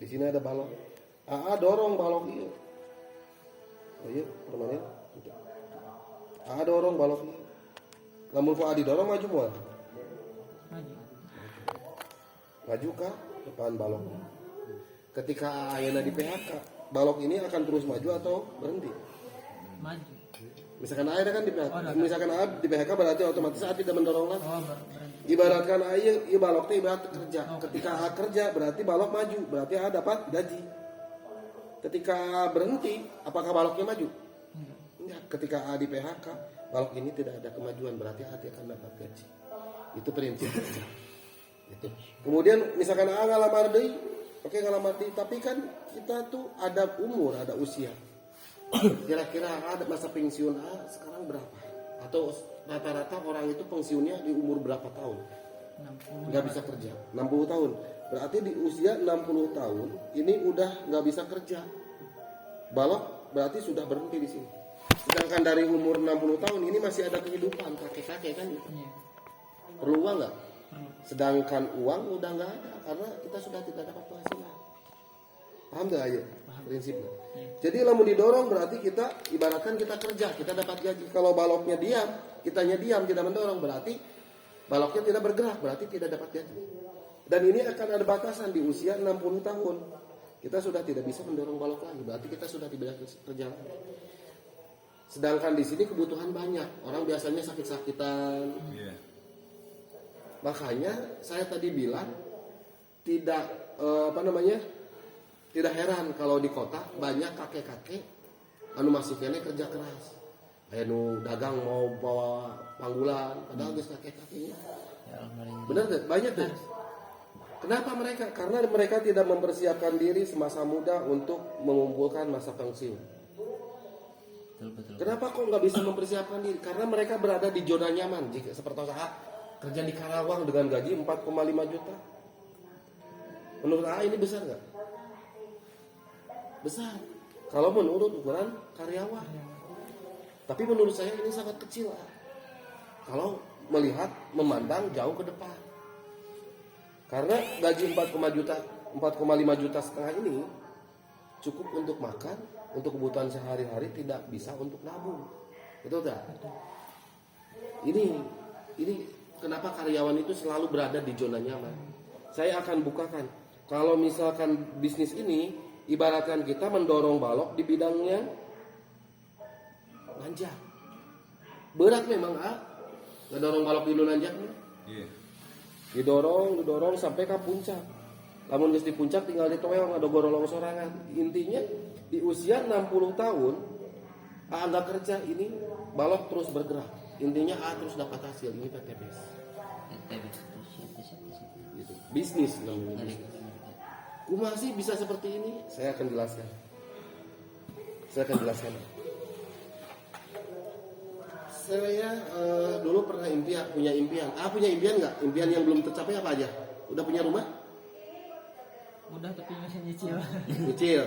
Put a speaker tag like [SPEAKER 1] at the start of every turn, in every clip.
[SPEAKER 1] Di sini ada balok. AA dorong balok ieu. Oh iya, permanen. AA dorong balok ieu. Lamun ku Adi dorong maju moal.
[SPEAKER 2] Maju.
[SPEAKER 1] Maju kah depan balok. Ketika ayeuna di PHK, balok ini akan terus maju atau berhenti?
[SPEAKER 2] Maju.
[SPEAKER 1] Misalkan A kan di PHK,
[SPEAKER 2] Oh,
[SPEAKER 1] misalkan A di PHK berarti otomatis A tidak mendorong lagi.
[SPEAKER 2] Oh, berhenti.
[SPEAKER 1] Ibaratkan A ieu balok teh ibarat kerja. Ketika A kerja berarti balok maju, berarti A dapat gaji. Ketika berhenti, apakah baloknya maju? Enggak. Ketika A di PHK, balok ini tidak ada kemajuan, berarti A akan dapat gaji. Itu prinsip kerja. Gitu. Kemudian misalkan A ngalamar deui, oke ngalamar deui, tapi kan kita tuh ada umur, ada usia. Kira-kira ada masa pensiun A sekarang berapa? Atau rata-rata orang itu pensiunnya di umur berapa tahun?
[SPEAKER 2] 60.
[SPEAKER 1] Nggak bisa kerja, 60 tahun. Berarti di usia 60 tahun ini udah nggak bisa kerja. Balok berarti sudah berhenti di sini. Sedangkan dari umur 60 tahun ini masih ada kehidupan, kakek-kakek kan.
[SPEAKER 2] Iya.
[SPEAKER 1] Perlu uang nggak?
[SPEAKER 2] Perlu.
[SPEAKER 1] Sedangkan uang udah nggak ada karena kita sudah tidak dapat penghasilan. Paham nggak ya prinsipnya? Jadi lamun didorong berarti kita ibaratkan kita kerja, kita dapat gaji. Kalau baloknya diam, kitanya diam tidak mendorong berarti baloknya tidak bergerak, berarti tidak dapat gaji. Dan ini akan ada batasan di usia 60 tahun. Kita sudah tidak bisa mendorong balok lagi, berarti kita sudah tidak kerja lagi. Sedangkan di sini kebutuhan banyak. Orang biasanya sakit-sakitan.
[SPEAKER 3] Iya.
[SPEAKER 1] Makanya saya tadi bilang tidak tidak heran kalau di kota banyak kakek-kakek anu masih kene kerja keras. Anu dagang mau bawa panggulan, padahal geus kakek-kakeknya. Benar gak? Banyak deh. Kenapa mereka? Karena mereka tidak mempersiapkan diri semasa muda untuk mengumpulkan masa pensiun.
[SPEAKER 4] Betul.
[SPEAKER 1] Kenapa kok nggak bisa mempersiapkan diri? Karena mereka berada di zona nyaman. Jika seperti saya kerja di Karawang dengan gaji 4,5 juta. Menurut A ini besar nggak? Besar. Kalau menurut ukuran karyawan. Tapi menurut saya ini sangat kecil. Kalau melihat memandang jauh ke depan. Karena gaji 4,5 juta setengah ini cukup untuk makan, untuk kebutuhan sehari-hari, tidak bisa untuk nabung. Betul tak? Ini kenapa karyawan itu selalu berada di zona nyaman. Saya akan bukakan. Kalau misalkan bisnis ini ibaratkan kita mendorong balok di bidangnya nanjak. Berat memang ngedorong balok di nanjak.
[SPEAKER 3] Iya.
[SPEAKER 1] Didorong sampai ke puncak. Lamun geus di puncak tinggal ditoeong ada gorolong sorangan. Intinya di usia 60 tahun A nggak kerja, ini balok terus bergerak. Intinya A terus dapat hasil. Ini PTBS. Gitu. Bisnis namanya. Kumaha sih bisa seperti ini? Saya akan jelaskan. Saya dulu pernah punya impian. Punya impian nggak? Impian yang belum tercapai apa aja? Udah punya rumah?
[SPEAKER 2] Udah tapi masih nyicil.
[SPEAKER 1] Kecil.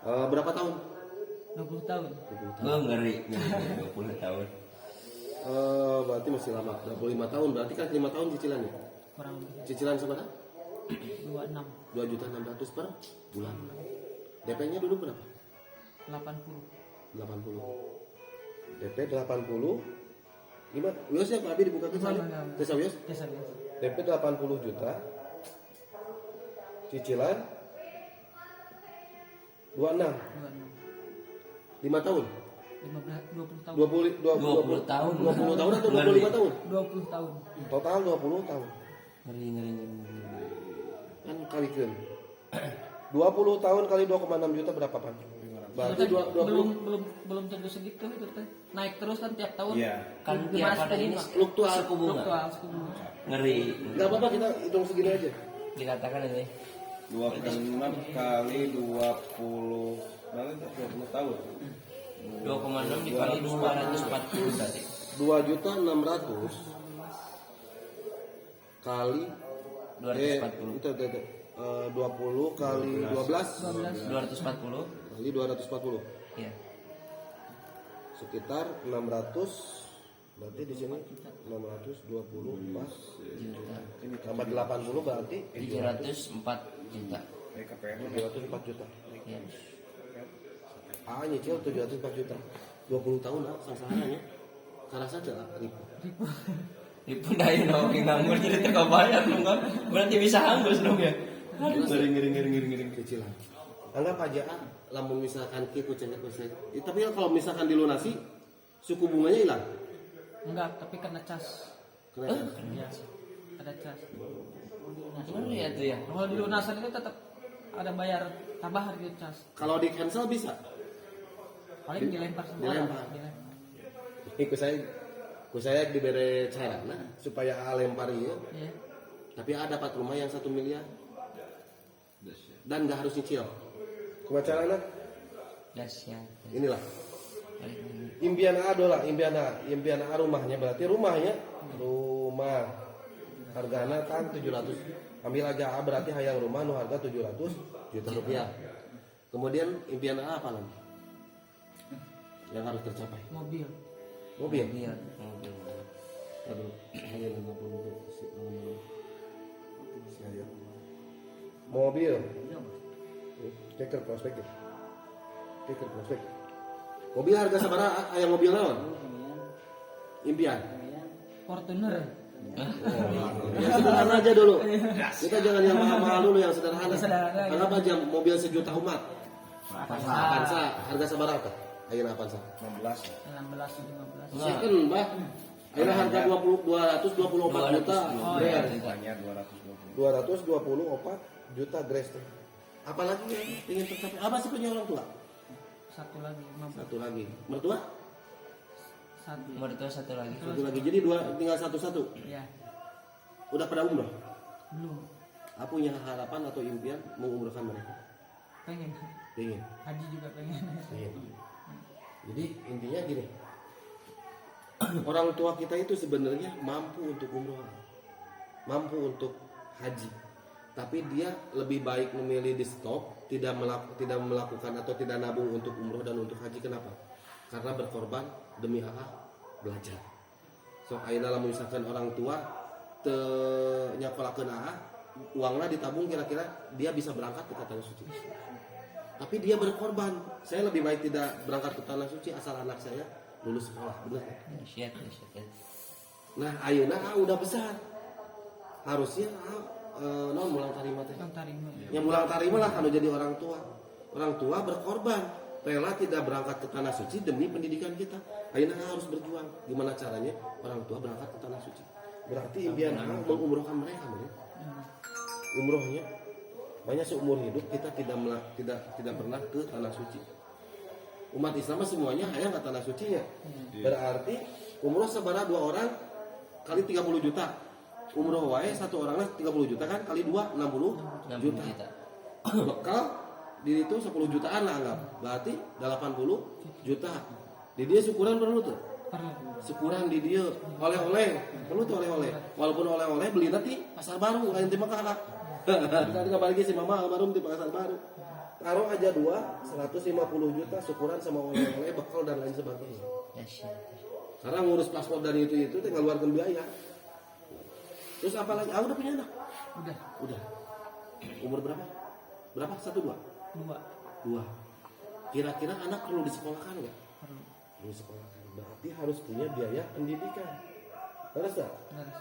[SPEAKER 1] Berapa tahun?
[SPEAKER 2] 20 tahun.
[SPEAKER 4] Oh, ngeri 20 tahun.
[SPEAKER 1] Berarti masih lama. 25 tahun. Berarti kan 5 tahun cicilannya.
[SPEAKER 2] Kurang lebih
[SPEAKER 1] Cicilan seberapa?
[SPEAKER 2] 26.
[SPEAKER 1] 2.600.000 per bulan. DP-nya dulu berapa?
[SPEAKER 2] 80.
[SPEAKER 1] 80. DP 80. Gimana? Wios ya Pak Abi dibuka ke sana. Desa Wios?
[SPEAKER 2] Biasa.
[SPEAKER 1] DP 80 juta. Cicilan 26. 5 tahun.
[SPEAKER 2] 20 tahun.
[SPEAKER 4] 20 tahun.
[SPEAKER 1] 20 tahun atau 25 tahun?
[SPEAKER 2] 20 tahun.
[SPEAKER 1] Total 20 tahun.
[SPEAKER 4] Ngeri.
[SPEAKER 1] Kan kalikan 20 tahun kali 2,6 juta berapa Pak? Berarti 20
[SPEAKER 2] belum tentu segitu itu teh. Naik terus kan tiap tahun.
[SPEAKER 3] Iya.
[SPEAKER 4] Kan tiap ada ini
[SPEAKER 1] fluktuasi.
[SPEAKER 4] suku bunga.
[SPEAKER 2] Suku bunga.
[SPEAKER 4] Ngeri.
[SPEAKER 1] Enggak apa-apa kita hitung segini aja.
[SPEAKER 4] Dikatakan ini
[SPEAKER 3] 26 kali 20 tahun.
[SPEAKER 4] 2,6 dikali 240 berarti.
[SPEAKER 1] 2.600.000 kali
[SPEAKER 4] 240.
[SPEAKER 1] Itu 20 kali 12
[SPEAKER 4] 240.
[SPEAKER 1] kali 240
[SPEAKER 4] Iya.
[SPEAKER 1] sekitar 600. Berarti di sini 620 pas
[SPEAKER 4] Juta.
[SPEAKER 1] tambah 80 berarti
[SPEAKER 4] 704 juta.
[SPEAKER 3] KPR
[SPEAKER 1] 704 juta.
[SPEAKER 4] Ya.
[SPEAKER 1] Nyicil 704 juta. 20 tahun sasarannya. Karena saja ribu.
[SPEAKER 4] Dipundahin dong nganggur jadi teka bayar dong kan. Berarti bisa hangus dong ya.
[SPEAKER 3] Ngering.
[SPEAKER 1] Cicilan. Anggap aja lamun misalkan kitu cenah tapi kalau misalkan dilunasi suku bunganya hilang.
[SPEAKER 2] Enggak, tapi kena cas.
[SPEAKER 1] Kena
[SPEAKER 2] Iya. Ada cas.
[SPEAKER 4] Gimana ya tuh ya?
[SPEAKER 2] Kalau di lunasan itu tetap ada bayar tambahan gitu cas.
[SPEAKER 1] Kalau di cancel bisa.
[SPEAKER 2] Paling dilempar semua.
[SPEAKER 1] Dilempar. Ku saya diberi cara supaya lempar ieu.
[SPEAKER 2] Iya.
[SPEAKER 1] Tapi ada dapat rumah yang 1 miliar. Dan nggak harus nyicil. Kumaha carana?
[SPEAKER 4] Dahsyat.
[SPEAKER 1] Inilah. Impian A dola, impian A rumahnya berarti rumah hargana kan 700. Ambil aja A berarti hayang rumah nu harga 700 juta rupiah. Kemudian impian A apa lagi? Yang harus tercapai.
[SPEAKER 2] Mobil.
[SPEAKER 1] Mobil.
[SPEAKER 4] Iya.
[SPEAKER 1] Aduh, hanya 50 saya. Mobil. Ceker prospek. Mobil harga sabaraha aya mobil naon? Impian.
[SPEAKER 2] Fortuner.
[SPEAKER 1] Yang sederhana aja dulu. Kita jangan yang mahal-mahal dulu, yang sederhana.
[SPEAKER 2] Sederhana,
[SPEAKER 1] Anggap aja mobil sejuta umat.
[SPEAKER 2] Avanza.
[SPEAKER 1] Avanza, harga sabaraha? Ayeuna Avanza.
[SPEAKER 3] 16.
[SPEAKER 2] 16 15.
[SPEAKER 1] Second, Mbah. Ayeuna harga 224 juta.
[SPEAKER 2] Oh,
[SPEAKER 1] Grace.
[SPEAKER 2] iya.
[SPEAKER 3] Hanya 220.
[SPEAKER 1] 224 juta Grace teh. Apalagi yang ingin tercapai? Apa sih punya orang tua?
[SPEAKER 2] Satu lagi 15.
[SPEAKER 1] Satu lagi. Mertua?
[SPEAKER 2] Satu.
[SPEAKER 4] Mertua satu lagi.
[SPEAKER 1] Satu lagi. Jadi dua tinggal satu-satu.
[SPEAKER 2] Ya.
[SPEAKER 1] Udah pada umroh?
[SPEAKER 2] Belum.
[SPEAKER 1] Apa punya harapan atau impian mengumrohkan mereka?
[SPEAKER 2] Pengen.
[SPEAKER 1] Pengen.
[SPEAKER 2] Haji juga pengen.
[SPEAKER 1] Pengen. Jadi intinya gini. Orang tua kita itu sebenarnya mampu untuk umroh. Mampu untuk haji. Tapi dia lebih baik memilih di stop, tidak melakukan atau tidak nabung untuk umroh dan untuk haji. Kenapa? Karena berkorban demi AA belajar. So ayeuna lamun misalkan orang tua teu nyakolakeun AA, uangnya ditabung kira-kira dia bisa berangkat ke tanah suci. Tapi dia berkorban. Saya lebih baik tidak berangkat ke tanah suci asal anak saya lulus sekolah, benar kan?
[SPEAKER 4] Dahsyat.
[SPEAKER 1] Nah, ayeuna AA udah besar. Harusnya non mulang tarima teh.
[SPEAKER 2] Yang tarima.
[SPEAKER 1] Yang mulang tarima lah kalau jadi orang tua. Orang tua berkorban, rela tidak berangkat ke tanah suci demi pendidikan kita. Ayeuna harus berjuang. Gimana caranya orang tua berangkat ke tanah suci? Berarti impian mengumrohkan mereka, bener? Umrohnya banyak seumur hidup kita tidak pernah ke tanah suci. Umat Islam semuanya hayang ke tanah sucinya. Berarti umroh sabaraha 2 orang kali 30 juta. Umroh wae satu orangnya 30 juta kan kali 2 60 juta. Bekal di itu 10 jutaan lah anggap. Berarti 80 juta. Di dia syukuran perlu tuh.
[SPEAKER 2] Perlu.
[SPEAKER 1] Syukuran di dia oleh-oleh. Perlu tuh oleh-oleh. Walaupun oleh-oleh beli nanti pasar baru lain di Mekah lah. Tadi kabar lagi si Mama almarhum di pasar baru. Taruh aja 150 juta syukuran sama oleh-oleh bekal dan lain sebagainya.
[SPEAKER 4] Dahsyat.
[SPEAKER 1] Karena ngurus paspor dan itu tinggal ngeluarkan biaya. Terus apa lagi? Udah punya anak? Udah. Umur berapa? Berapa? 1, 2? 2. Kira-kira anak perlu disekolahkan nggak? Perlu disekolahkan. Berarti harus punya biaya pendidikan. Harus nggak?
[SPEAKER 2] Harus.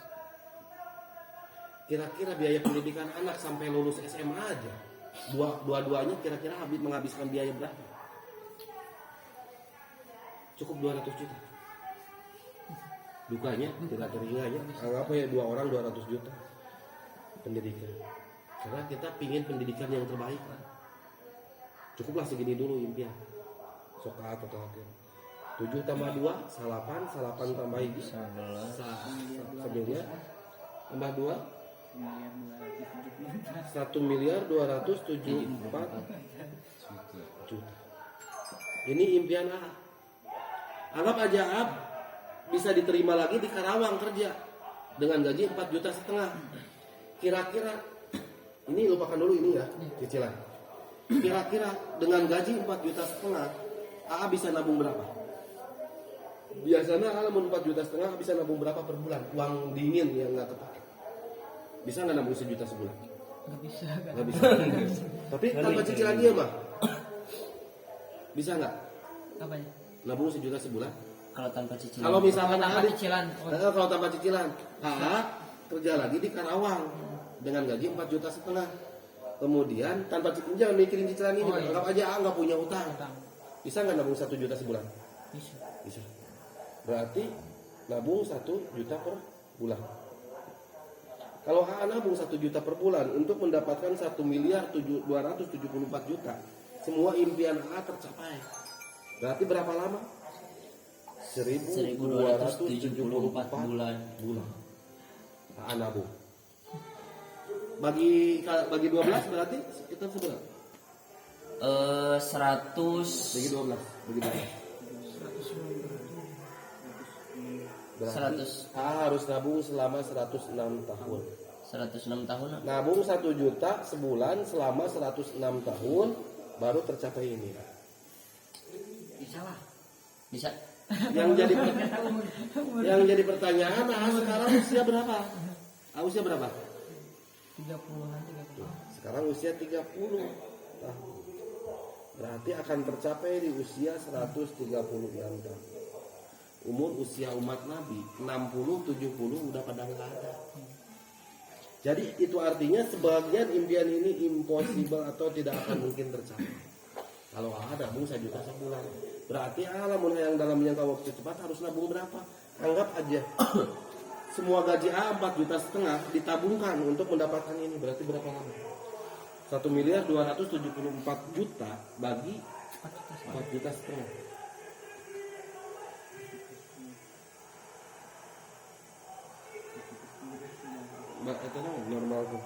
[SPEAKER 1] Kira-kira biaya pendidikan anak sampai lulus SMA aja. Dua-duanya kira-kira menghabiskan biaya berapa? Cukup 200 juta. Dukanya tidak teringatnya. Anggap ya 2 orang 200 juta pendidikan. Karena kita pingin pendidikan yang terbaik. Cukuplah segini dulu impian. Sokat atau akhir. 7 tambah 2 salapan tambah 1 miliar tambah 2 1.274 juta. Ini impian A. Anggap aja A bisa diterima lagi di Karawang kerja dengan gaji 4,5 juta. Kira-kira ini lupakan dulu ini ya cicilan. Kira-kira dengan gaji 4,5 juta AA bisa nabung berapa? Biasanya AA mau 4,5 juta bisa nabung berapa per bulan? Uang dingin yang nggak kepake. Bisa nggak nabung 1 juta sebulan?
[SPEAKER 2] Nggak bisa.
[SPEAKER 1] Nggak bisa. Tapi tanpa cicilan dia mah bisa nggak
[SPEAKER 2] Apanya?
[SPEAKER 1] nabung 1 juta sebulan?
[SPEAKER 4] Kalau tanpa cicilan.
[SPEAKER 1] Kalau misalkan
[SPEAKER 2] Tanpa
[SPEAKER 1] ada
[SPEAKER 2] cicilan.
[SPEAKER 1] kalau tanpa cicilan, AA kerja lagi di Karawang dengan gaji 4,5 juta. Kemudian tanpa cicilan, jangan mikirin cicilan ini,
[SPEAKER 2] Oh, iya.
[SPEAKER 1] anggap aja AA nggak punya utang.
[SPEAKER 2] Utang.
[SPEAKER 1] Bisa nggak nabung 1 juta sebulan?
[SPEAKER 2] Bisa.
[SPEAKER 1] Bisa. Berarti nabung 1 juta per bulan. Kalau AA nabung 1 juta per bulan untuk mendapatkan 1.274 juta, semua impian AA tercapai. Berarti berapa lama?
[SPEAKER 4] 1274 bulan.
[SPEAKER 1] AA nabung. Bagi 12 berarti sekitar seberapa?
[SPEAKER 4] 100
[SPEAKER 1] Bagi 12. Berarti
[SPEAKER 4] 100.
[SPEAKER 1] AA harus nabung selama 106 tahun.
[SPEAKER 4] 106 tahun.
[SPEAKER 1] Nabung 1 juta sebulan selama 106 tahun baru tercapai ini.
[SPEAKER 2] Bisa lah.
[SPEAKER 4] Bisa.
[SPEAKER 1] Yang jadi pertanyaan, sekarang usia berapa? Usia berapa?
[SPEAKER 2] 30-an 30.
[SPEAKER 1] Sekarang usia 30 tahun. Berarti akan tercapai di usia 136 tahun. Umur usia umat Nabi 60-70 udah pada nggak ada. Jadi itu artinya sebagian impian ini impossible atau tidak akan mungkin tercapai. Kalau ada nabung 1 juta sebulan, berarti alamun yang dalam jangka waktu cepat harus nabung berapa? Anggap aja semua gaji 4,5 juta ditabungkan untuk mendapatkan ini, berarti berapa lama? 1.274 juta bagi 4,5 juta. Itu normal tuh.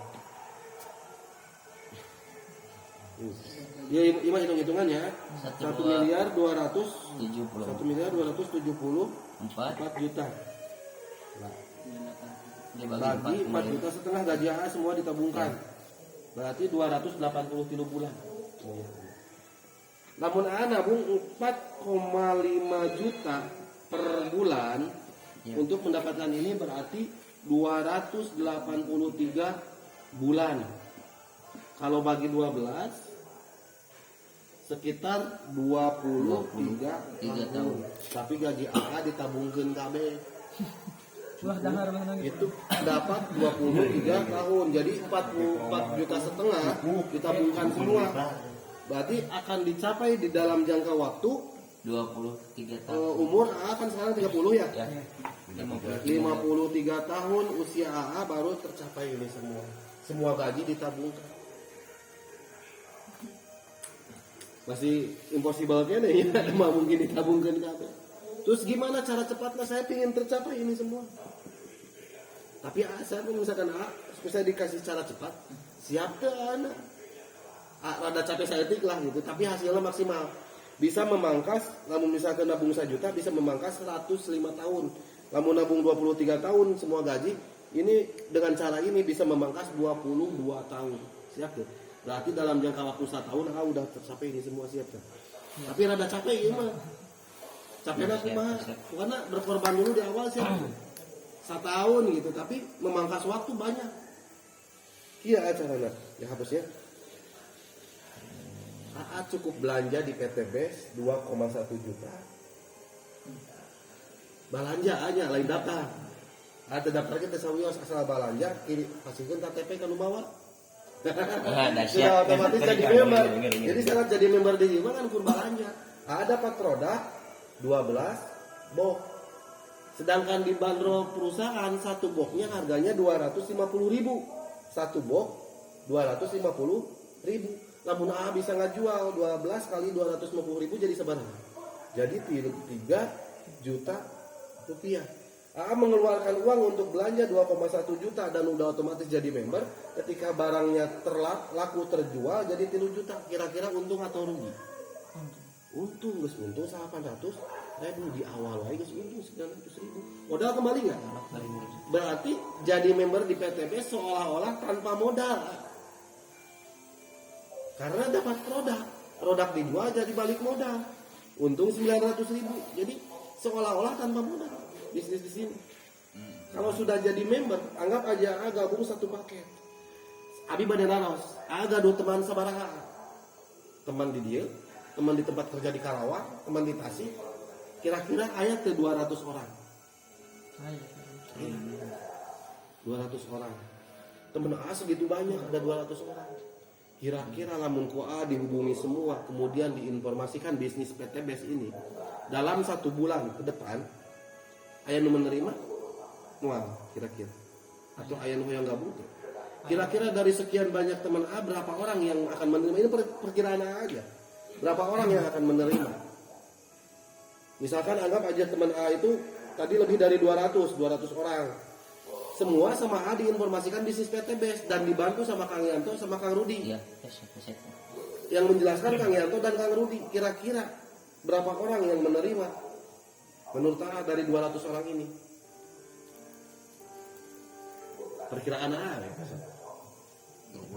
[SPEAKER 1] Ya, ima hitung-hitungannya 1.270 juta. Nah, bagi 4,5 juta gaji AA semua ditabungkan. Berarti 283 bulan. Namun AA nabung 4,5 juta per bulan untuk mendapatkan ini berarti 283 bulan. Kalau bagi 12 sekitar 23 tahun. Tapi gaji AA ditabungkeun kabeh.
[SPEAKER 2] Wah, dahar mana gitu.
[SPEAKER 1] Itu dapat 23 tahun. Jadi 44,5 juta ditabungkan semua. Berarti akan dicapai di dalam jangka waktu
[SPEAKER 4] 23 tahun.
[SPEAKER 1] umur AA kan sekarang 30 ya.
[SPEAKER 4] Ya.
[SPEAKER 1] 53 tahun usia AA baru tercapai ini semua. Semua gaji ditabungkan. Masih impossible kan ya, mah mungkin ditabungkan kabeh. Terus gimana cara cepatnya saya ingin tercapai ini semua? Tapi saya pun misalkan saya dikasih cara cepat, siap tuh anak. Rada capek saya lah gitu, tapi hasilnya maksimal. Bisa memangkas, namun misalkan nabung 1 juta bisa memangkas 105 tahun. Namun nabung 23 tahun semua gaji, ini dengan cara ini bisa memangkas 22 tahun. Siap tuh. Berarti dalam jangka waktu 1 tahun udah tercapai ini semua, siap tuh. Tapi rada capek ya mah. Capeknya kumaha? Karena berkorban dulu di awal siap. 1 tahun gitu, tapi memangkas waktu banyak. Iya caranya. Ya hapusnya. AA cukup belanja di PT BES 2,1 juta. Belanja aja lain daftar. Ada daftarnya teh sawios asal belanja, kiri kasihkeun KTP ka nu bawa. Sudah otomatis jadi member. Jadi syarat jadi member di Jima kan kur belanja. Ada 4 produk, 12 box. Sedangkan di bandrol perusahaan 1 boxnya harganya 250.000. 1 box 250.000. Namun AA bisa ngajual 12 kali 250.000 jadi seberapa? Jadi 3 juta rupiah. AA mengeluarkan uang untuk belanja 2,1 juta dan udah otomatis jadi member. Ketika barangnya laku terjual jadi 3 juta. Kira-kira untung atau rugi? Untung, guys. Untung 800.000 di awal lagi, guys. Untung 900.000. Modal kembali nggak? Berarti jadi member di PTB seolah-olah tanpa modal. Karena dapat produk dijual jadi balik modal. Untung 900.000. Jadi seolah-olah tanpa modal. Bisnis di sini. Kalau sudah jadi member, anggap aja gabung 1 paket. Abi bade naros, aga do teman sabaraha. Teman di dia, teman di tempat kerja di Karawang, teman di Tasik. Kira-kira aya teh 200 orang.
[SPEAKER 2] Ayo.
[SPEAKER 1] 200 orang. Temen A segitu banyak, ada 200 orang. Kira-kira lamun ku A dihubungi semua, kemudian diinformasikan bisnis PTBS ini dalam 1 bulan ke depan, aya nu menerima mual kira-kira. Atau aya nu yang gabung tuh. Kira-kira dari sekian banyak teman A berapa orang yang akan menerima? Ini perkiraan aja. Berapa orang yang akan menerima? Misalkan anggap aja teman A itu tadi lebih dari 200 orang. Semua sama A diinformasikan bisnis PTBS dan dibantu sama Kang Yanto sama Kang Rudi.
[SPEAKER 4] Iya,
[SPEAKER 1] Yang menjelaskan Kang Yanto dan Kang Rudi. Kira-kira berapa orang yang menerima? Menurut A dari 200 orang ini. Perkiraan A ya.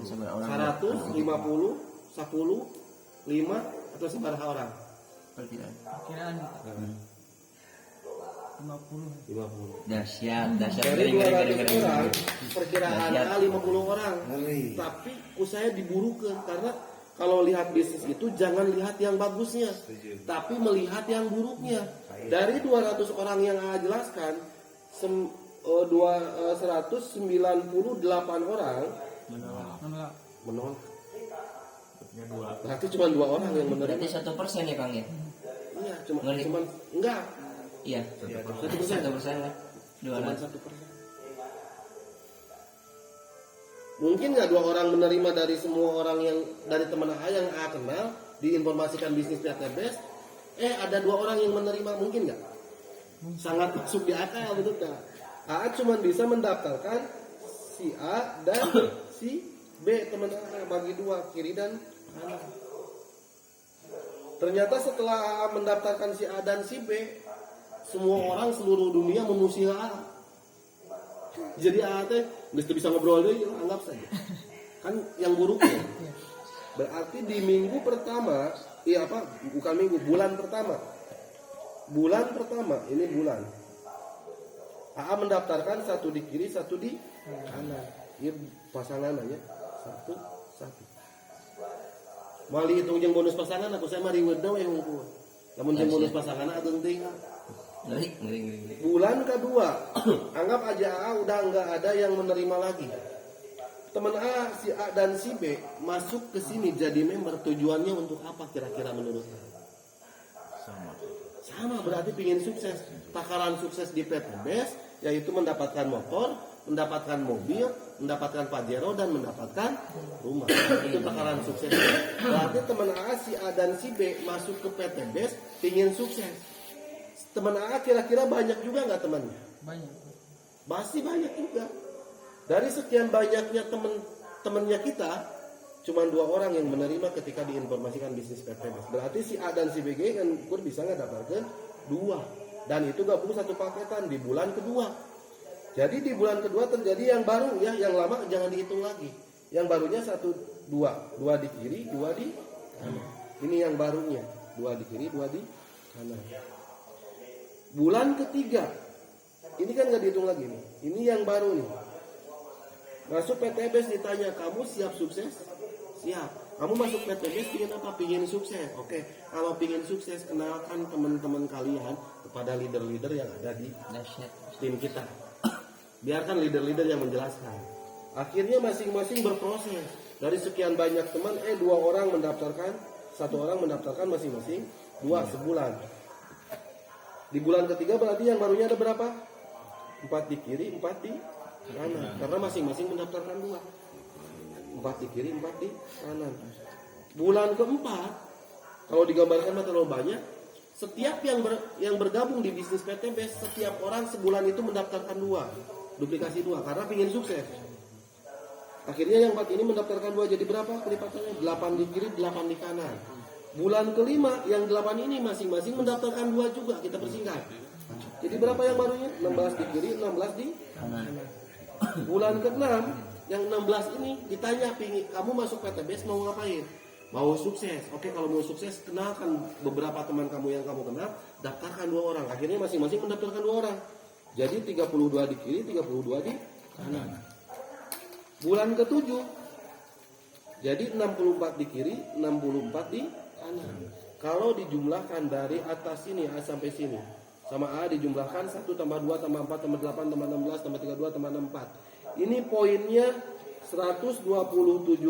[SPEAKER 1] 100, 50, 10, 5 atau seberapa orang?
[SPEAKER 2] Kiraan 50.
[SPEAKER 4] Dahsyat
[SPEAKER 1] Dari 200 orang,
[SPEAKER 4] gering.
[SPEAKER 1] perkiraan A 50 orang. Tapi saya diburukan karena kalau lihat bisnis itu jangan lihat yang bagusnya, tapi melihat yang buruknya. Dari 200 orang yang A jelaskan, 198 orang menolak. Berarti cuma 2 orang yang menerima.
[SPEAKER 4] Berarti 1% ya Kang ya?
[SPEAKER 1] Iya, cuman enggak.
[SPEAKER 4] Iya. 1% lah.
[SPEAKER 1] Cuma
[SPEAKER 4] 200.
[SPEAKER 1] 1%. Mungkin nggak 2 orang menerima dari semua orang yang dari teman A yang A kenal diinformasikan bisnis PTBS? Ada 2 orang yang menerima, mungkin nggak? Sangat masuk di akal, betul nggak? A cuma bisa mendaftarkan si A dan si B, teman A bagi 2, kiri dan kanan. Ternyata setelah A mendaftarkan si A dan si B, semua orang seluruh dunia memusuhi A. Jadi A teh nggak bisa ngobrol deh, anggap saja. Kan yang buruknya. Berarti di minggu pertama, bulan pertama. Bulan pertama, ini bulan. AA mendaftarkan 1 di kiri, 1 di kanan. Ini pasangannya 1. Mali hitung jeung bonus pasangan, aku saya mari wedau yang ngumpul. Namun jeung bonus pasangan ageng teuing.
[SPEAKER 4] Ngeri.
[SPEAKER 1] Bulan kedua, anggap aja A udah nggak ada yang menerima lagi. Teman A, si A dan si B masuk ke sini jadi member, tujuannya untuk apa kira-kira menurut A? Sama berarti pingin sukses. Takaran sukses di PTBS yaitu mendapatkan motor, mendapatkan mobil, mendapatkan Pajero dan mendapatkan rumah. Itu takaran sukses. Berarti teman A, si A dan si B masuk ke PTBS pingin sukses. Teman A kira-kira banyak juga nggak temannya?
[SPEAKER 2] Banyak.
[SPEAKER 1] Masih banyak juga. Dari sekian banyaknya teman-temannya kita, cuma 2 orang yang menerima ketika diinformasikan bisnis PTBS. Berarti si A dan si BG kan bisa nggak dapatkan 2. Dan itu gabung satu paketan di bulan kedua. Jadi di bulan kedua terjadi yang baru ya, yang lama jangan dihitung lagi. Yang barunya 1, 2 di kiri, 2 di kanan. Ini yang barunya, 2 di kiri, 2 di kanan. Bulan ketiga, ini kan nggak dihitung lagi nih. Ini yang baru nih. Masuk PTBS ditanya, kamu siap sukses? Siap. Kamu masuk PTBS pingin apa? Pingin sukses. Oke. Kalau pingin sukses, kenalkan teman-teman kalian kepada leader-leader yang ada di tim kita. Biarkan leader-leader yang menjelaskan. Akhirnya masing-masing berproses. Dari sekian banyak teman, 2 orang mendaftarkan, 1 orang mendaftarkan masing-masing 2 sebulan. Di bulan ketiga berarti yang barunya ada berapa? 4 di kiri, 4 di kanan. Karena masing-masing mendaftarkan 2. 4 di kiri, 4 di kanan. Bulan keempat, kalau digambarkan terlalu banyak, setiap yang bergabung di bisnis PTBS, setiap orang sebulan itu mendaftarkan 2, duplikasi 2, karena ingin sukses. Akhirnya yang 4 ini mendaftarkan 2, jadi berapa kelipatannya? 8 di kiri, 8 di kanan. Bulan kelima, yang 8 ini masing-masing mendaftarkan 2 juga, kita persingkat. Jadi berapa yang barunya? 16 di kiri, 16 di kanan. Bulan ke-6, yang 16 ini ditanya, kamu masuk PTBS mau ngapain? Mau sukses. Oke, kalau mau sukses, kenalkan beberapa teman kamu yang kamu kenal, daftarkan 2 orang. Akhirnya masing-masing mendaftarkan 2 orang. Jadi 32 di kiri, 32 di kanan. Bulan ke-7, Jadi 64 di kiri, 64 di kanan. Kalau dijumlahkan dari atas sini A sampai sini, sama A dijumlahkan 1 tambah 2 tambah 4 tambah 8 tambah 16 tambah 32 tambah 64. Ini poinnya 127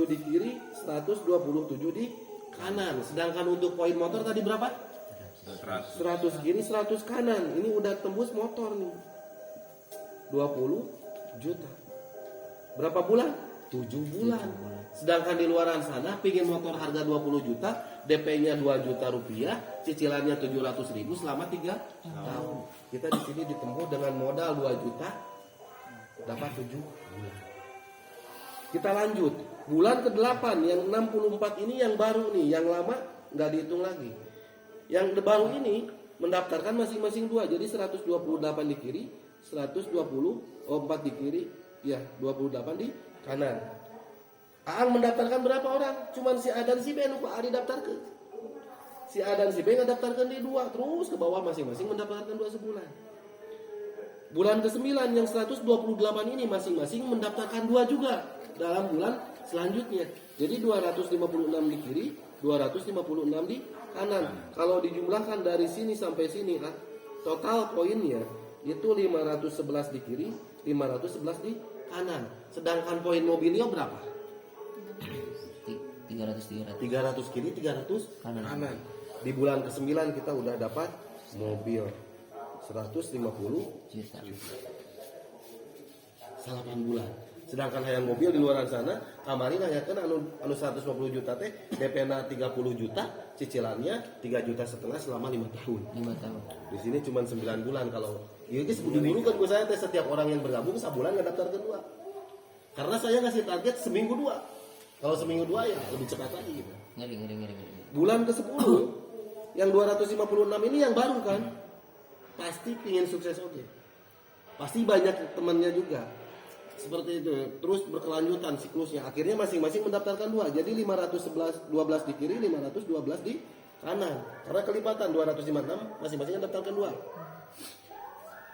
[SPEAKER 1] di kiri, 127 di kanan. Sedangkan untuk poin motor tadi berapa? 100 kiri, 100 kanan. Ini udah tembus motor nih. 20 juta. Berapa bulan? 7 bulan. Sedangkan di luaran sana pingin motor harga 20 juta, DP-nya 2 juta rupiah, cicilannya 700.000 selama 3 tahun. Kita di sini ditempuh dengan modal 2 juta dapat 7 bulan. Kita lanjut. Bulan ke-8 yang 64 ini yang baru nih, yang lama nggak dihitung lagi. Yang baru ini mendaftarkan masing-masing 2. Jadi 128 di kiri, 124 di kiri, ya 28 di kanan. Aang mendaftarkan berapa orang? Cuman si A dan si B nu A didaftarkan. Si A dan si B ngedaftarkan di 2, terus ke bawah masing-masing mendaftarkan 2 sebulan. Bulan ke-9 yang 128 ini masing-masing mendaftarkan 2 juga dalam bulan selanjutnya. Jadi 256 di kiri, 256 di kanan. Kalau dijumlahkan dari sini sampai sini, total poinnya itu 511 di kiri, 511 di kanan. Sedangkan poin mobilnya berapa? 300 kiri, 300 kanan. Di bulan ke-9 kita udah dapat mobil 150 juta. 8 bulan. Sedangkan hayang mobil di luar sana, kamarin hayangkeun anu 150 juta teh DP-na 30 juta, cicilannya 3,5 juta selama 5 tahun.
[SPEAKER 4] 5 tahun.
[SPEAKER 1] Di sini cuma 9 bulan kalau ieu geus diburu kan saya teh setiap orang yang bergabung sabulan ngedaftar kedua. Karena saya ngasih target seminggu 2. Kalau seminggu 2 ya lebih cepat lagi gitu.
[SPEAKER 4] Ngeri.
[SPEAKER 1] Bulan ke-10 yang 256 ini yang baru kan, pasti pingin sukses oke. Pasti banyak temannya juga. Seperti itu, terus berkelanjutan siklusnya. Akhirnya masing-masing mendaftarkan 2. Jadi 512 di kiri, 512 di kanan. Karena kelipatan 256 masing-masing mendaftarkan 2.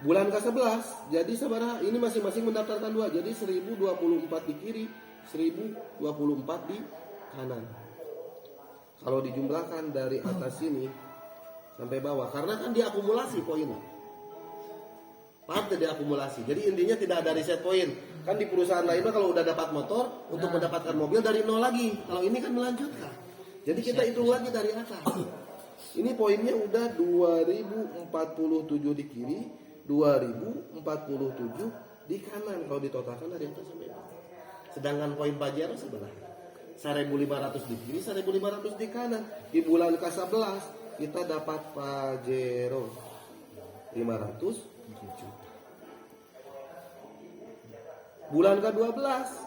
[SPEAKER 1] Bulan ke-11, jadi sabaraha ini masing-masing mendaftarkan 2. Jadi 1024 di kiri, 1024 di kanan. Kalau dijumlahkan dari atas sini sampai bawah, karena kan diakumulasi poinnya. Paham tidak diakumulasi? Jadi intinya tidak ada reset poin. Kan di perusahaan lainnya kalau udah dapat motor untuk mendapatkan mobil dari nol lagi. Kalau ini kan melanjutkan. Jadi kita hitung lagi dari atas. Ini poinnya udah 2047 di kiri, 2047 di kanan. Kalau ditotalkan dari atas sampai bawah. Sedangkan poin Pajero sebenarnya 1.500 di kiri, 1.500 di kanan. Di bulan ke-11 kita dapat Pajero 500 juta. Bulan ke-12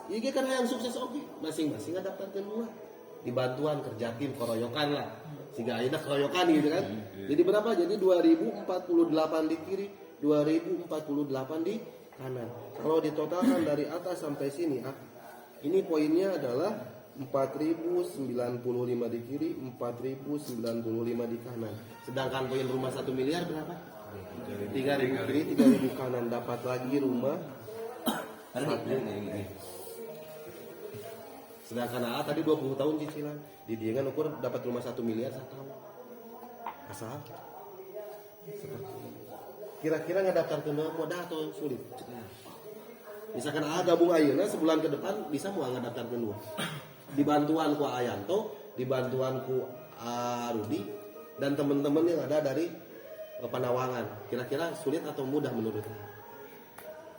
[SPEAKER 1] ini kan yang sukses oke. Masing-masing daftarkan 2. Dibantuan kerja tim keroyokan lah. Siga ayeuna keroyokan gitu kan. Jadi berapa? Jadi 2048 di kiri, 2048 di kanan. Kalau ditotalkan dari atas sampai sini, ini poinnya adalah 4.095 di kiri, 4.095 di kanan. Sedangkan poin rumah 1 miliar berapa? 3.000 kiri, 3.000 kanan. Dapat lagi rumah 1. Sedangkan A tadi 20 tahun cicilan. Di dia kan ukur dapat rumah 1 miliar 1 tahun. Asal kira-kira ngedaftar ke modal atau sulit? Misalkan A gabung ayeuna sebulan ke depan bisa mau ngedaftar kedua. Dibantuan ku Ayanto, dibantuan ku Rudi dan teman-teman yang ada dari Panawangan. Kira-kira sulit atau mudah menurut Anda?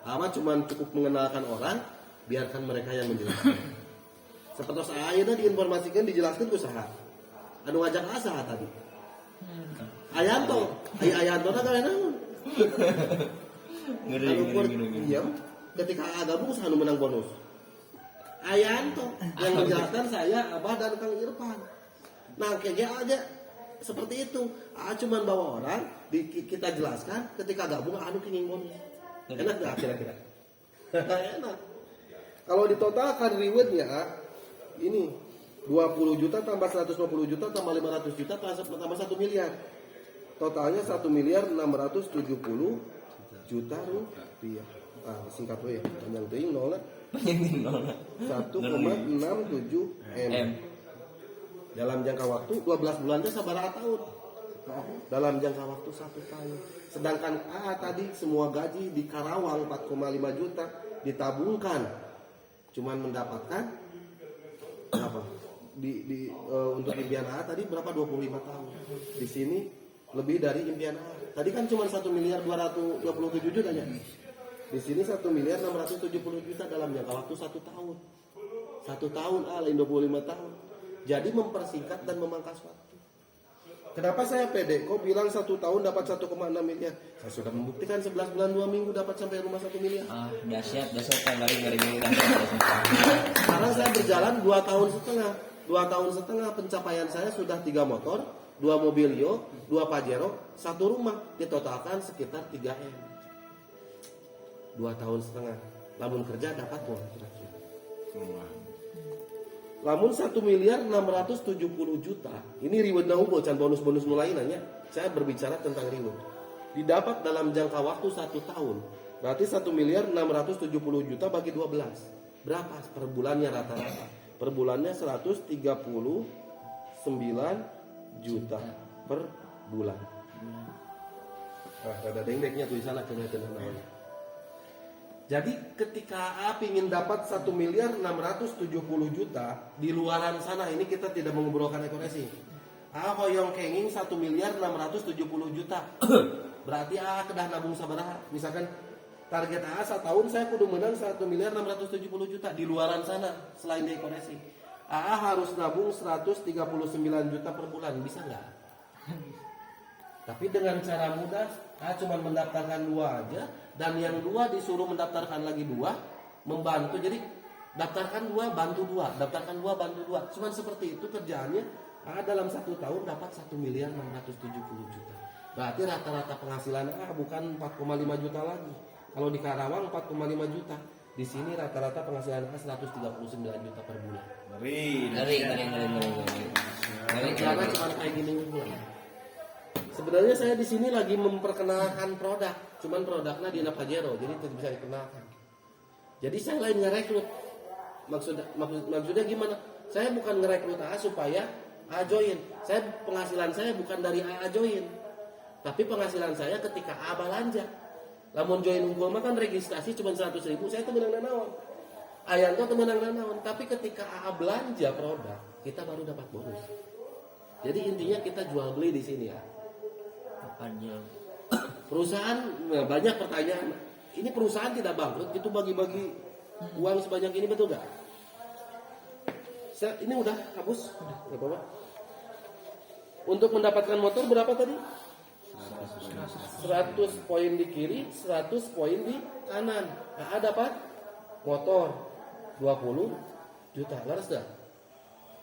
[SPEAKER 1] Ama cuman cukup mengenalkan orang, biarkan mereka yang menjelaskan. Seperti ayeuna diinformasikan dijelaskan usaha. Anu ngajak asaha tadi. Ayanto, Ayanto na naon? Ngeri. Iya. Ketika gabung anu menang bonus. Ayanto yang menjelaskan saya, Abah dan Kang Irfan. Nah, kayak aja seperti itu. Cuman bawa orang, kita jelaskan, ketika gabung anu kenging bonus. Enak gak kira-kira? Enak. Kalau ditotalkan rewardnya, ini 20 juta tambah 150 juta tambah 500 juta tambah 1 miliar. Totalnya 1 miliar 670 juta rupiah. Singkat we ya, panjang teuing nolnya.
[SPEAKER 4] Pengen nol.
[SPEAKER 1] 1,67 M.
[SPEAKER 4] M.
[SPEAKER 1] Dalam jangka waktu 12 bulan itu sabaraha tahun. Dalam jangka waktu 1 tahun. Sedangkan AA tadi semua gaji di Karawang 4,5 juta ditabungkan, cuman mendapatkan berapa? Untuk impian AA tadi berapa? 25 tahun. Di sini lebih dari impian AA. Tadi kan cuma 1 miliar 227 juta ya. Di sini 1 miliar 670 juta dalam jangka waktu 1 tahun. 1 tahun lain 25 tahun. Jadi mempersingkat dan memangkas waktu. Kenapa saya pede? Kok bilang 1 tahun dapat 1,6 miliar? Saya sudah membuktikan 11 bulan 2 minggu dapat sampai rumah 1 miliar.
[SPEAKER 4] Dahsyat kan ngeri.
[SPEAKER 1] Sekarang saya berjalan 2 tahun setengah. 2 tahun setengah pencapaian saya sudah 3 motor, 2 mobil Yo, 2 Pajero, 1 rumah. Ditotalkan sekitar 3 M. 2 tahun setengah. Lamun kerja dapat berapa kira-kira? Lamun 1 miliar 670 juta. Ini reward na hubo, can bonus-bonus mulai nanya. Saya berbicara tentang reward. Didapat dalam jangka waktu 1 tahun. Berarti 1 miliar 670 juta bagi 12. Berapa per bulannya rata-rata? Per bulannya 139 juta per bulan. Ada dengdeknya tulisan akhirnya namanya. Jadi ketika A ingin dapat 1 miliar 670 juta di luaran sana, ini kita tidak mengobrolkan ekoresi. A hoyong kenging 1 miliar 670 juta. Berarti A kedah nabung sabaraha. Misalkan target A setahun saya kudu menang 1 miliar 670 juta di luaran sana selain di ekoresi. A harus nabung 139 juta per bulan, bisa nggak? Tapi dengan cara mudah, A cuma mendaftarkan 2 aja, dan yang 2 disuruh mendaftarkan lagi 2, membantu. Jadi daftarkan 2, bantu 2, daftarkan 2, bantu 2. Cuman seperti itu kerjaannya. A dalam 1 tahun dapat 1 miliar 670 juta. Berarti rata-rata penghasilan A bukan 4,5 juta lagi. Kalau di Karawang 4,5 juta. Di sini rata-rata penghasilan A 139 juta per bulan.
[SPEAKER 4] Ngeri.
[SPEAKER 1] Karena cuma kayak gini bulan. Sebenarnya saya di sini lagi memperkenalkan produk, cuman produknya di Pajero, jadi tidak bisa dikenalkan. Jadi saya lain ngerekrut. Maksudnya gimana? Saya bukan ngerekrut A supaya A join. Penghasilan saya bukan dari A join, tapi penghasilan saya ketika A belanja. Lamun join unggul mah kan registrasi cuma 100.000, saya tuh menang nanaon. Ayang tuh menang nanaon, tapi ketika A belanja produk, kita baru dapat bonus. Jadi intinya kita jual beli di sini ya. Perusahaan banyak pertanyaan. Ini perusahaan tidak bangkrut, itu bagi-bagi uang sebanyak ini, betul nggak? Ini udah hapus, nggak apa-apa. Untuk mendapatkan motor berapa tadi? 100 poin di kiri, 100 poin di kanan. Nah, dapat motor 20 juta, laras dah.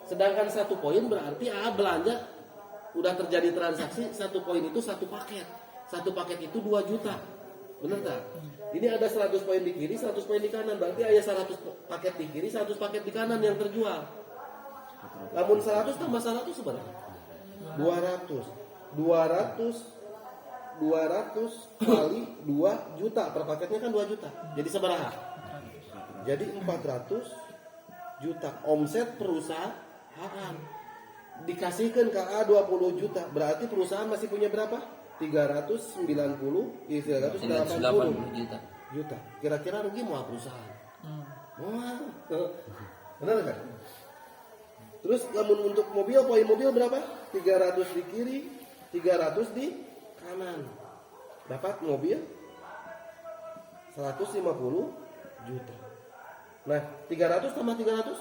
[SPEAKER 1] Sedangkan 1 poin berarti A belanja. Udah terjadi transaksi, 1 poin itu 1 paket. 1 paket itu 2 juta. Benar tak? Ini ada 100 poin di kiri, 100 poin di kanan. Berarti ada 100 paket di kiri, 100 paket di kanan yang terjual. Namun 100 tambah 100 sebenarnya 200 kali 2 juta. Per paketnya kan 2 juta. Jadi seberapa? Jadi 400 juta. Omset perusahaan dikasihkan ke A 20 juta, berarti perusahaan masih punya berapa? 380 juta. Kira-kira rugi mau perusahaan? Wah, benar kan? Terus namun untuk mobil, poin mobil berapa? 300 di kiri, 300 di kanan. Dapat mobil 150 juta. Nah, 300 tambah 300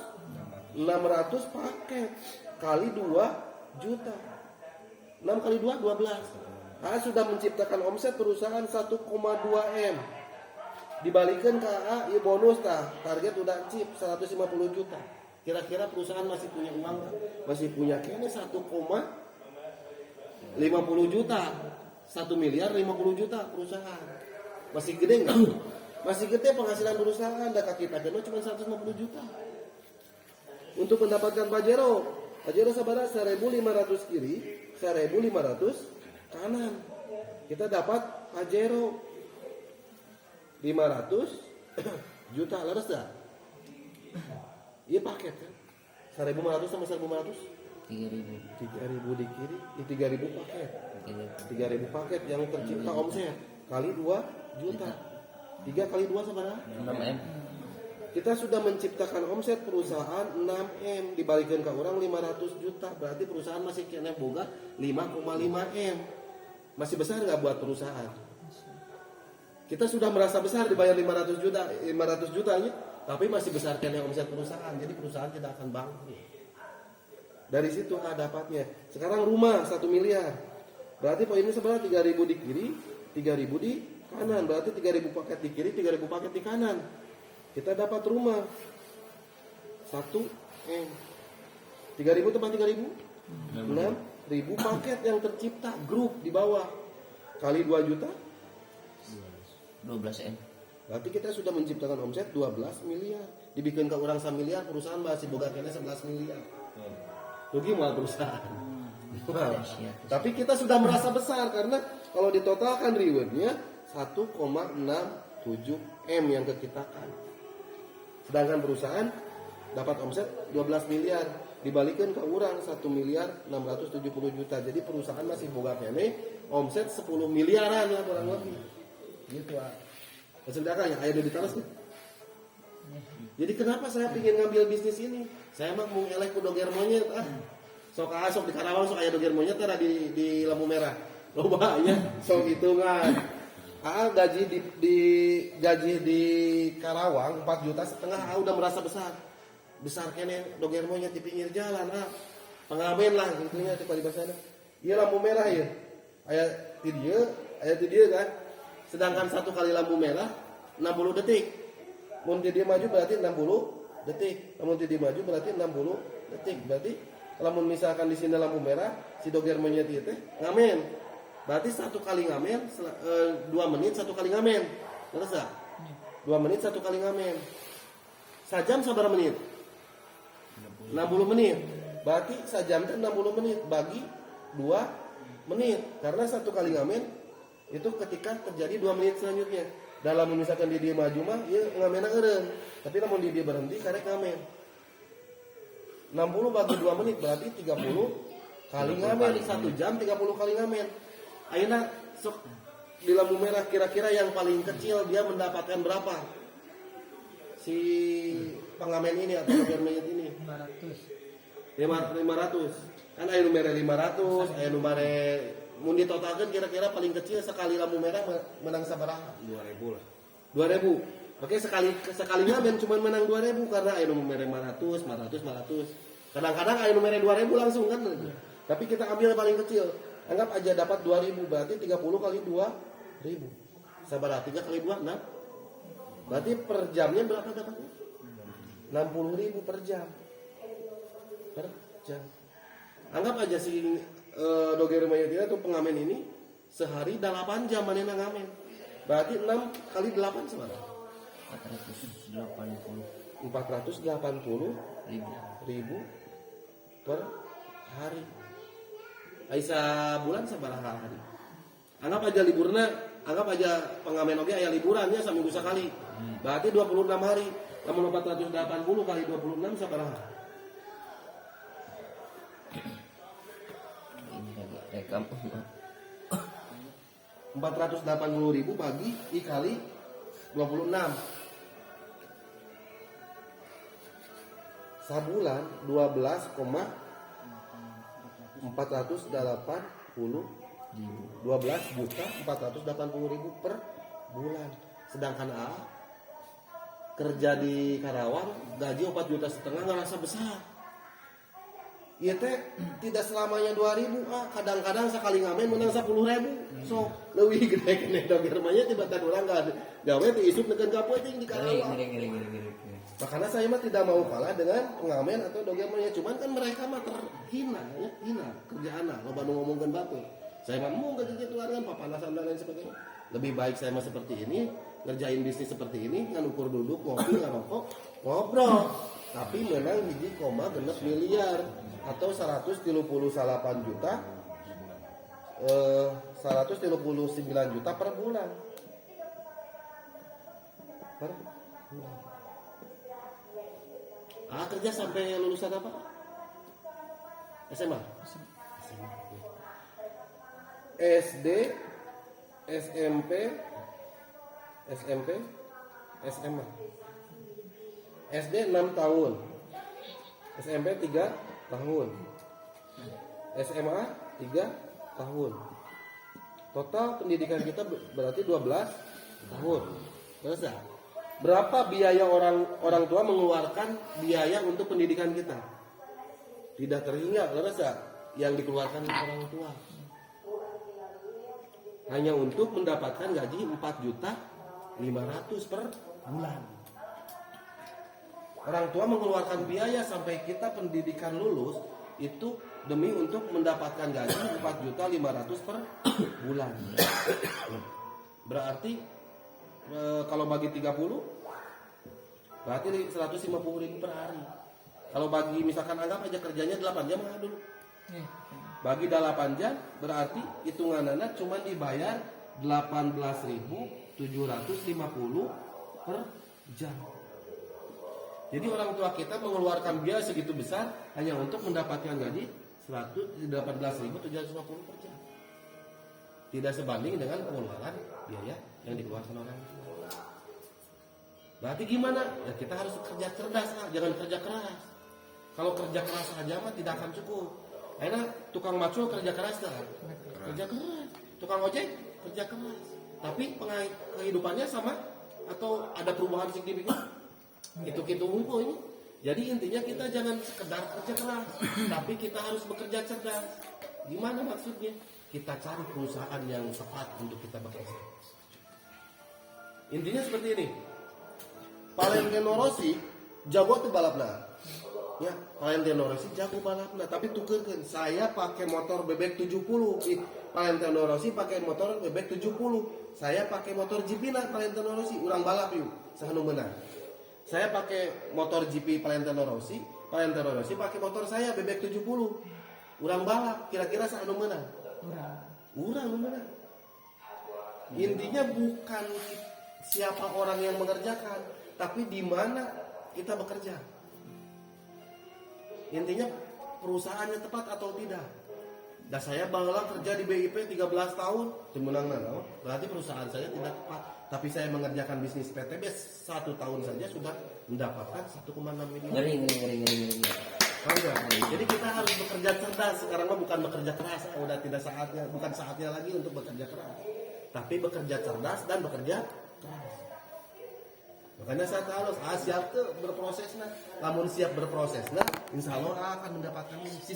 [SPEAKER 1] 600 paket kali 2 juta. 6 kali 2 12. A sudah menciptakan omset perusahaan 1,2 M. Dibalikan ke A, ya bonus tah. Target udah chip 150 juta. Kira-kira perusahaan masih punya uang gak? Masih punya kayaknya 1,50 juta. 1 miliar 50 juta perusahaan. Masih gede enggak? Masih gede penghasilan perusahaan. Dah kaki kita cuma 150 juta. Untuk mendapatkan Pajero sabara 1.500 kiri, 1.500 kanan. Kita dapat Pajero 500 juta, laras dah. Iya paket kan. 1.500 sama 1.500.
[SPEAKER 4] 3.000.
[SPEAKER 1] 3.000 di kiri, 3.000 paket. 3.000 paket yang tercipta omset kali 2 juta. 3 kali 2 sama
[SPEAKER 4] 6M.
[SPEAKER 1] kita sudah menciptakan omset perusahaan 6M dibalikin ke orang 500 juta. Berarti perusahaan masih kena boga 5,5M. Masih besar nggak buat perusahaan? Kita sudah merasa besar dibayar 500 jutanya, tapi masih besar kena omset perusahaan. Jadi perusahaan tidak akan bangkrut. Dari situ dapatnya. Sekarang rumah 1 miliar. Berarti poinnya sebenarnya 3.000 di kiri, 3.000 di kanan. Berarti 3.000 paket di kiri, 3.000 paket di kanan. Kita dapat rumah 1M. 3.000 tambah 3.000 6.000 paket yang tercipta grup di bawah kali 2 juta
[SPEAKER 4] 12M.
[SPEAKER 1] berarti kita sudah menciptakan omset 12 miliar. Dibikin ke orang 1 miliar, perusahaan masih boga kena 11 miliar. Rugi malah perusahaan. Tapi kita sudah merasa besar karena kalau ditotalkan rewardnya 1,67M yang kekitakan. Sedangkan perusahaan dapat omset 12 miliar, dibalikin ke orang 1 miliar 670 juta. Jadi perusahaan masih boga kene omset 10 miliaran lah kurang lebih. Gitu ah. Saudara yang ada di tanah nih. Jadi kenapa saya ingin ngambil bisnis ini? Saya mah mau elek ku doger monyet ah. Sok di Karawang sok aya doger monyet tara di lampu merah. Loba nya sok hitungan. Gaji di Karawang 4,5 juta udah merasa besar. Besar kene doger monyet di pinggir jalan pengamen lah intinya di bahasana. Ieu lampu merah ya. Aya di dieu kan. Sedangkan 1 kali lampu merah 60 detik. Mun dia maju berarti 60 detik. Namun dia maju berarti 60 detik. Berarti kalau misalkan di sini lampu merah si doger monyet ieu teh ngamen. Berarti 1 kali ngamen 2 menit 1 kali ngamen. Terus ya? 2 menit 1 kali ngamen. Sajam sabar menit? 60 menit. Berarti sajam itu 60 menit bagi 2 menit. Karena 1 kali ngamen itu ketika terjadi 2 menit selanjutnya. Dalam misalkan dia maju mah ya ngamena eureun. Tapi namun dia berhenti karek ngamen. 60 bagi 2 menit berarti 30 kali ngamen. 1 jam 30 kali ngamen. Ayeuna sok di lampu merah kira-kira yang paling kecil dia mendapatkan berapa? Si pengamen ini atau pengamen ini? 500. Kan aya nu mere 500, aya nu mere mun ditotalkeun kira-kira paling kecil sekali lampu merah menang sabaraha?
[SPEAKER 3] 2.000 lah.
[SPEAKER 1] 2.000. Oke, sekali ngamen cuma menang 2.000 karena aya nu mere 500. Kadang-kadang aya nu mere 2.000 langsung kan. Tapi kita ambil paling kecil. Anggap aja dapat 2.000 berarti 30 kali 2.000. Sabaraha 3 kali 2 6. Berarti per jamnya berapa dapatnya? 60.000 per jam. Per jam. Anggap aja si doger mayat atau pengamen ini sehari 8 jam manehna ngamen. Berarti 6 kali 8 seberapa? 480 ribu per hari. Aisyah bulan sabaraha hari. Anggap aja liburna, anggap aja pengamen oge aya liburannya saminggu sekali. Berarti 26 hari. Lamun 480 kali 26 sabaraha?
[SPEAKER 4] Ini lagi rekam.
[SPEAKER 1] 480.000 bagi dikali 26. Sabulan 12,480.000 per bulan. Sedangkan kerja di Karawang gaji 4,5 juta ngerasa besar. Iya teh tidak selamanya 2.000 kadang-kadang sekali ngamen menang 10.000. So leuwih gede kene doger manya tibatan urang gawe teh isup nekeun ka peuting di Karawang. Makanya saya mah tidak mau kalah dengan pengamen atau doger manya, cuman kan mereka mah terhina ya, hina kerjaanna loba nu ngomongkeun batur. Saya mah mau gaji kitu kan papanasan dan lain sebagainya. Lebih baik saya mah seperti ini, ngerjain bisnis seperti ini, nganukur duduk, ngopi, ngarokok, ngobrol. Tapi menang 1,6 miliar atau 139 juta 139 juta per bulan. Per bulan. Kerja sampai lulusan apa? SMA. SD, SMP, SMA. SD 6 tahun. SMP 3 tahun. SMA 3 tahun. Total pendidikan kita berarti 12 tahun. Terus ya, berapa biaya orang tua mengeluarkan biaya untuk pendidikan kita? Tidak terhingga, terus ya, yang dikeluarkan orang tua. Hanya untuk mendapatkan gaji 4.500.000 per bulan. Orang tua mengeluarkan biaya sampai kita pendidikan lulus itu demi untuk mendapatkan gaji 4.500.000 per bulan. Berarti kalau bagi 30 berarti 150.000 per hari. Kalau bagi misalkan anggap aja kerjanya 8 jam dulu. Bagi 8 jam berarti hitungannya cuma dibayar 18.750 per jam. Jadi orang tua kita mengeluarkan biaya segitu besar hanya untuk mendapatkan gaji 18.750 per jam. Tidak sebanding dengan pengeluaran biaya yang dikeluarkan orang tua. Berarti gimana? Ya kita harus kerja cerdas lah, jangan kerja keras. Kalau kerja keras saja mah tidak akan cukup. Enak tukang macul kerja keras kan? Kerja keras. Tukang ojek kerja keras. Tapi kehidupannya sama atau ada perubahan signifikan? Itu ngumpul ini. Jadi intinya kita jangan sekedar kerja keras, tapi kita harus bekerja cerdas. Gimana maksudnya? Kita cari perusahaan yang tepat untuk kita bekerja. Intinya seperti ini. Valentino Rossi jago tuh balapna. Ya, Valentino Rossi jago balapna, tapi tukerkeun saya pakai motor bebek 70. Valentino Rossi pakai motor bebek 70. Saya pakai motor GP-na Valentino Rossi, urang balap yuk. Saha nu menang? Saya pakai motor GP Valentino Rossi pakai motor saya bebek 70. Urang balap, kira-kira saha nu menang? Urang nu menang. Intinya bukan siapa orang yang mengerjakan, tapi di mana kita bekerja. Intinya perusahaannya tepat atau tidak. Dan saya bahala kerja di BIP 13 tahun, menang berarti perusahaan saya tidak tepat. Tapi saya mengerjakan bisnis PTB 1 tahun saja sudah mendapatkan 1,6 miliar.
[SPEAKER 4] Ngeri.
[SPEAKER 1] Jadi kita harus bekerja cerdas. Sekarang mah bukan bekerja keras, udah tidak saatnya, bukan saatnya lagi untuk bekerja keras. Tapi bekerja cerdas dan bekerja keras. Makanya saya harus siap tuh berproses. Namun siap berproses, insya Allah akan mendapatkan sistem.